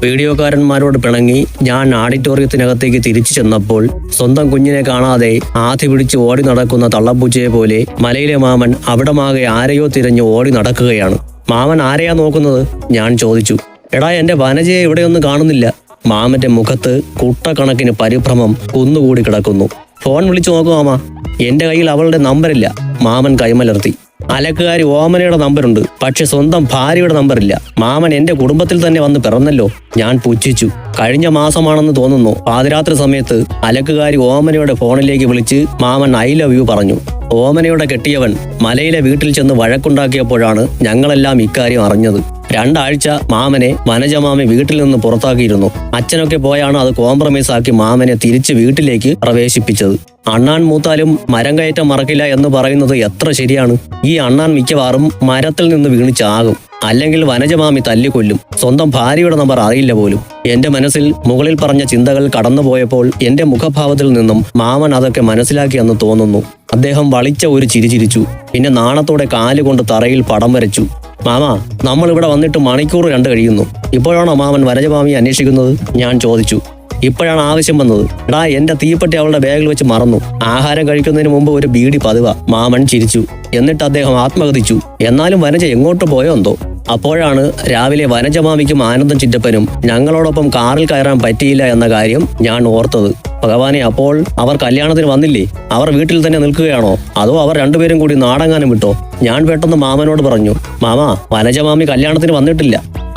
വീഡിയോക്കാരന്മാരോട് പിണങ്ങി ഞാൻ ഓഡിറ്റോറിയത്തിനകത്തേക്ക് തിരിച്ചു ചെന്നപ്പോൾ സ്വന്തം കുഞ്ഞിനെ കാണാതെ ആധി പിടിച്ച് ഓടി നടക്കുന്ന തള്ളപ്പൂച്ചയെ പോലെ മലയിലെ മാമൻ അവിടമാകെ ആരെയോ തിരഞ്ഞ് ഓടി നടക്കുകയാണ്. മാമൻ ആരെയാ നോക്കുന്നത്? ഞാൻ ചോദിച്ചു. എടാ, എന്റെ വനജയെ ഇവിടെയൊന്നും കാണുന്നില്ല. മാമന്റെ മുഖത്ത് കുട്ടക്കണക്കിന് പരിഭ്രമം കുന്നുകൂടി കിടക്കുന്നു. ഫോൺ വിളിച്ചു നോക്കൂ മാമ. എന്റെ കയ്യിൽ അവളുടെ നമ്പറില്ല. മാമൻ കൈമലർത്തി. അലക്കുകാരി ഓമനയുടെ നമ്പറുണ്ട്, പക്ഷെ സ്വന്തം ഭാര്യയുടെ നമ്പറില്ല. മാമൻ എന്റെ കുടുംബത്തിൽ തന്നെ വന്ന് പിറന്നല്ലോ. ഞാൻ പുച്ഛിച്ചു. കഴിഞ്ഞ മാസമാണെന്ന് തോന്നുന്നു, പാതിരാത്രി സമയത്ത് അലക്കുകാരി ഓമനയുടെ ഫോണിലേക്ക് വിളിച്ച് മാമൻ ഐ ലവ് യു പറഞ്ഞു. ഓമനയുടെ കെട്ടിയവൻ മലയിലെ വീട്ടിൽ ചെന്ന് വഴക്കുണ്ടാക്കിയപ്പോഴാണ് ഞങ്ങളെല്ലാം ഇക്കാര്യം അറിഞ്ഞത്. 2 ആഴ്ച മാമനെ വനജമാമി വീട്ടിൽ നിന്ന് പുറത്താക്കിയിരുന്നു. അച്ഛനൊക്കെ പോയാണ് അത് കോംപ്രമൈസ് ആക്കി മാമനെ തിരിച്ച് വീട്ടിലേക്ക് പ്രവേശിപ്പിച്ചത്. അണ്ണാൻ മൂത്താലും മരം കയറ്റം മറക്കില്ല എന്ന് പറയുന്നത് എത്ര ശരിയാണ്. ഈ അണ്ണാൻ മിക്കവാറും മരത്തിൽ നിന്ന് വീണ് ചാകും, അല്ലെങ്കിൽ വനജമാമി തല്ലിക്കൊല്ലും. സ്വന്തം ഭാര്യയുടെ നമ്പർ അറിയില്ല പോലും. എന്റെ മനസ്സിൽ മുകളിൽ പറഞ്ഞ ചിന്തകൾ കടന്നുപോയപ്പോൾ എന്റെ മുഖഭാവത്തിൽ നിന്നും മാമൻ അതൊക്കെ മനസ്സിലാക്കിയെന്ന് തോന്നുന്നു. അദ്ദേഹം വളിച്ച ഒരു ചിരി ചിരിച്ചു. പിന്നെ നാണത്തോടെ കാലുകൊണ്ട് തറയിൽ പടം വരച്ചു. മാമ, നമ്മളിവിടെ വന്നിട്ട് മണിക്കൂർ 2 കഴിയുന്നു. ഇപ്പോഴാണോ മാമൻ വനജമാമിയെ അന്വേഷിക്കുന്നത്? ഞാൻ ചോദിച്ചു. ഇപ്പോഴാണ് ആവശ്യം വന്നത്. എടാ, എന്റെ തീപ്പെട്ടി അവളുടെ ബാഗിൽ വെച്ച് മറന്നു. ആഹാരം കഴിക്കുന്നതിന് മുമ്പ് ഒരു ബീഡി പതിവ. മാമൻ ചിരിച്ചു. എന്നിട്ട് അദ്ദേഹം ആത്മഹതിച്ചു. എന്നാലും വനജ എങ്ങോട്ട് പോയോ എന്തോ. അപ്പോഴാണ് രാവിലെ വനജമാമിക്കും ആനന്ദം ചിറ്റപ്പനും ഞങ്ങളോടൊപ്പം കാറിൽ കയറാൻ പറ്റിയില്ല എന്ന കാര്യം ഞാൻ ഓർത്തത്. ഭഗവാനെ, അപ്പോൾ അവർ കല്യാണത്തിന് വന്നില്ലേ? അവർ വീട്ടിൽ തന്നെ നിൽക്കുകയാണോ? അതോ അവർ രണ്ടുപേരും കൂടി നാടെങ്ങാനും വിട്ടോ? ഞാൻ പെട്ടെന്ന് മാമനോട് പറഞ്ഞു. മാമ, വനജമാമി കല്യാണത്തിന് വന്നിട്ടില്ല.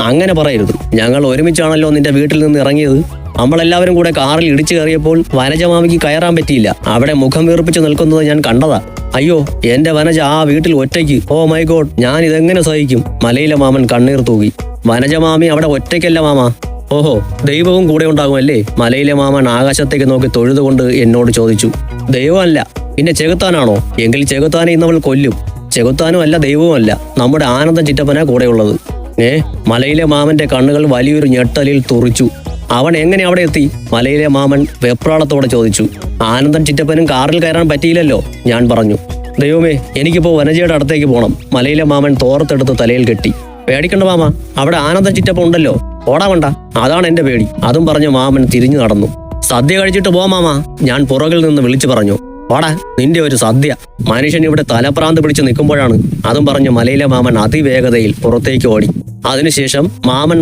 അങ്ങനെ പറയരുത്. ഞങ്ങൾ ഒരുമിച്ചാണല്ലോ നിന്റെ വീട്ടിൽ നിന്ന് ഇറങ്ങിയത്. നമ്മളെല്ലാവരും കൂടെ കാറിൽ ഇടിച്ചു കയറിയപ്പോൾ വനജമാമിക്ക് കയറാൻ പറ്റിയില്ല. അവിടെ മുഖം വീർപ്പിച്ച് നിൽക്കുന്നത് ഞാൻ കണ്ടതാ. അയ്യോ, എന്റെ വനജ ആ വീട്ടിൽ ഒറ്റയ്ക്ക്. ഓ മൈ ഗോഡ്, ഞാൻ ഇതെങ്ങനെ സഹിക്കും? മലയിലെ മാമൻ കണ്ണീർ തൂകി. വനജമാമി അവിടെ ഒറ്റയ്ക്കല്ല മാമ. ഓഹോ, ദൈവവും കൂടെ ഉണ്ടാകുമല്ലേ? മലയിലെ മാമൻ ആകാശത്തേക്ക് നോക്കി തൊഴുതുകൊണ്ട് എന്നോട് ചോദിച്ചു. ദൈവമല്ല, പിന്നെ ചെകുത്താനാണോ? എങ്കിൽ ചെകുത്താനെ ഇന്നവൾ കൊല്ലും. ചെകുത്താനും അല്ല, ദൈവവും അല്ല, നമ്മുടെ ആനന്ദം ചിറ്റപ്പനാ കൂടെയുള്ളത്. മലയിലെ മാമന്റെ കണ്ണുകൾ വലിയൊരു ഞെട്ടലിൽ തുറിച്ചു. അവൻ എങ്ങനെ അവിടെ എത്തി? മലയിലെ മാമൻ വെപ്രാളത്തോടെ ചോദിച്ചു. ആനന്ദൻ ചിറ്റപ്പനും കാറിൽ കയറാൻ പറ്റിയില്ലല്ലോ, ഞാൻ പറഞ്ഞു. ദൈവമേ, എനിക്കിപ്പോ വനജയുടെ അടുത്തേക്ക് പോകണം. മലയിലെ മാമൻ തോർത്തെടുത്ത് തലയിൽ കെട്ടി. പേടിക്കണ്ട മാമ, അവിടെ ആനന്ദൻ ചിറ്റപ്പൻ ഉണ്ടല്ലോ. ഓടാവണ്ട, അതാണ് എന്റെ പേടി. അതും പറഞ്ഞ് മാമൻ തിരിഞ്ഞു നടന്നു. സദ്യ കഴിച്ചിട്ട് പോ മാമ, ഞാൻ പുറകിൽ നിന്ന് വിളിച്ചു പറഞ്ഞു. ഓടാ, നിന്റെ ഒരു സദ്യ. മനുഷ്യൻ ഇവിടെ തലപ്രാന്ത് പിടിച്ച് നിൽക്കുമ്പോഴാണ്. അതും പറഞ്ഞ് മലയിലെ മാമൻ അതിവേഗതയിൽ പുറത്തേക്ക് ഓടി. അതിനുശേഷം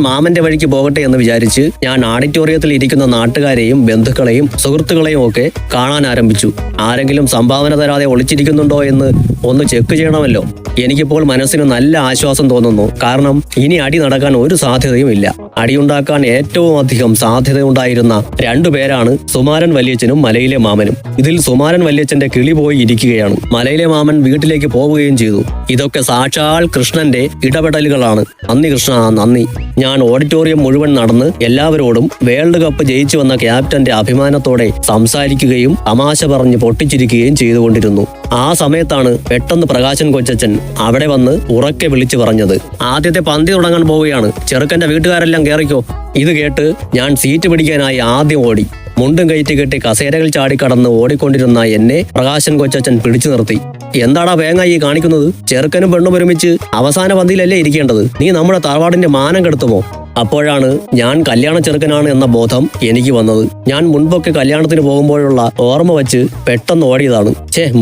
മാമന്റെ വഴിക്ക് പോകട്ടെ എന്ന് വിചാരിച്ച് ഞാൻ ഓഡിറ്റോറിയത്തിൽ ഇരിക്കുന്ന നാട്ടുകാരെയും ബന്ധുക്കളെയും സുഹൃത്തുക്കളെയും ഒക്കെ കാണാൻ ആരംഭിച്ചു. ആരെങ്കിലും സംഭാവന തരാതെ ഒളിച്ചിരിക്കുന്നുണ്ടോ എന്ന് ഒന്ന് ചെക്ക് ചെയ്യണമല്ലോ. എനിക്കിപ്പോൾ മനസ്സിന് നല്ല ആശ്വാസം തോന്നുന്നു. കാരണം ഇനി അടി നടക്കാൻ ഒരു സാധ്യതയും ഇല്ല. അടിയുണ്ടാക്കാൻ ഏറ്റവും അധികം സാധ്യതയുണ്ടായിരുന്ന 2 പേരാണ് സുമാരൻ വല്യച്ഛനും മലയിലെ മാമനും. ഇതിൽ സുമാരൻ വല്യച്ഛന്റെ കിളി പോയി ഇരിക്കുകയാണ്. മലയിലെ മാമൻ വീട്ടിലേക്ക് പോവുകയും ചെയ്തു. ഇതൊക്കെ സാക്ഷാൽ കൃഷ്ണന്റെ ഇടപെടലുകളാണ്. നന്ദി കൃഷ്ണ, നന്ദി. ഞാൻ ഓഡിറ്റോറിയം മുഴുവൻ നടന്ന് എല്ലാവരോടും വേൾഡ് കപ്പ് ജയിച്ചു വന്ന ക്യാപ്റ്റന്റെ അഭിമാനത്തോടെ സംസാരിക്കുകയും തമാശ പറഞ്ഞ് പൊട്ടിച്ചിരിക്കുകയും ചെയ്തുകൊണ്ടിരുന്നു. ആ സമയത്താണ് പെട്ടെന്ന് പ്രകാശൻ കൊച്ചച്ചൻ അവിടെ വന്ന് ഉറക്കെ വിളിച്ചു പറഞ്ഞത്. ആദ്യത്തെ പന്തി തുടങ്ങാൻ പോവുകയാണ്, ചെറുക്കന്റെ വീട്ടുകാരെല്ലാം കേറിക്കോ. ഇത് കേട്ട് ഞാൻ സീറ്റ് പിടിക്കാനായി ആദ്യം ഓടി. മുണ്ടും കയറ്റി കെട്ടി കസേരകൾ ചാടിക്കടന്ന് ഓടിക്കൊണ്ടിരുന്ന എന്നെ പ്രകാശൻ കൊച്ചച്ചൻ പിടിച്ചു നിർത്തി. എന്താടാ വേങ്ങായി കാണിക്കുന്നത്? ചെറുക്കനും പെണ്ണും ഒരുമിച്ച് അവസാന പന്തിയിലല്ലേ ഇരിക്കേണ്ടത്? നീ നമ്മുടെ തറവാടിന്റെ മാനം കെടുത്തുമോ? അപ്പോഴാണ് ഞാൻ കല്യാണ ചെറുക്കനാണ് എന്ന ബോധം എനിക്ക് വന്നത്. ഞാൻ മുൻപൊക്കെ കല്യാണത്തിന് പോകുമ്പോഴുള്ള ഓർമ്മ വെച്ച് പെട്ടെന്ന് ഓടിയതാണ്.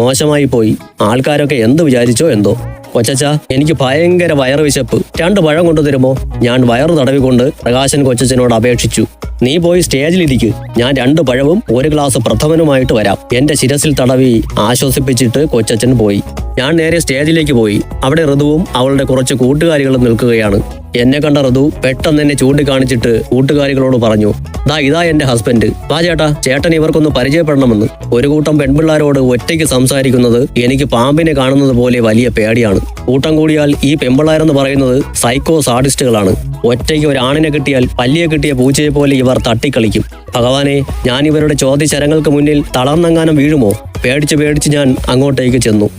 മോശമായി പോയി. ആൾക്കാരൊക്കെ എന്ത് വിചാരിച്ചോ എന്തോ. കൊച്ചച്ച, എനിക്ക് ഭയങ്കര വയറ് വിശപ്പ്. 2 പഴം കൊണ്ടുതരുമോ? ഞാൻ വയറ് തടവിക്കൊണ്ട് പ്രകാശൻ കൊച്ചച്ചനോട് അപേക്ഷിച്ചു. നീ പോയി സ്റ്റേജിലിരിക്ക്. ഞാൻ 2 പഴവും 1 ഗ്ലാസ് പ്രഥമനുമായിട്ട് വരാം. എന്റെ ശിരസിൽ തടവി ആശ്വസിപ്പിച്ചിട്ട് കൊച്ചച്ചൻ പോയി. ഞാൻ നേരെ സ്റ്റേജിലേക്ക് പോയി. അവിടെ ഋതുവും അവളുടെ കുറച്ച് കൂട്ടുകാരികളും നിൽക്കുകയാണ്. എന്നെ കണ്ട ഋതു പെട്ടെന്ന് എന്നെ ചൂണ്ടിക്കാണിച്ചിട്ട് കൂട്ടുകാരികളോട് പറഞ്ഞു. ഇതാ എന്റെ ഹസ്ബൻഡ്. വാ ചേട്ടാ, ചേട്ടൻ ഇവർക്കൊന്ന് പരിചയപ്പെടണമെന്ന്. ഒരു കൂട്ടം പെൺപിള്ളാരോട് ഒറ്റയ്ക്ക് സംസാരിക്കുന്നത് എനിക്ക് പാമ്പിനെ കാണുന്നത് പോലെ വലിയ പേടിയാണ്. കൂട്ടം കൂടിയാൽ ഈ പെൺപിള്ളാരെന്ന് പറയുന്നത് സൈക്കോ സാഡിസ്റ്റുകളാണ്. ഒറ്റയ്ക്ക് ഒരു ആണിനെ കിട്ടിയാൽ പല്ലിയെ കിട്ടിയ പൂച്ചയെ പോലെ ഇവർ തട്ടിക്കളിക്കും. ഭഗവാനെ, ഞാൻ ഇവരുടെ ചോദ്യശരങ്ങൾക്ക് മുന്നിൽ തളർന്നെങ്ങാനും വീഴുമോ? പേടിച്ച് ഞാൻ അങ്ങോട്ടേക്ക് ചെന്നു.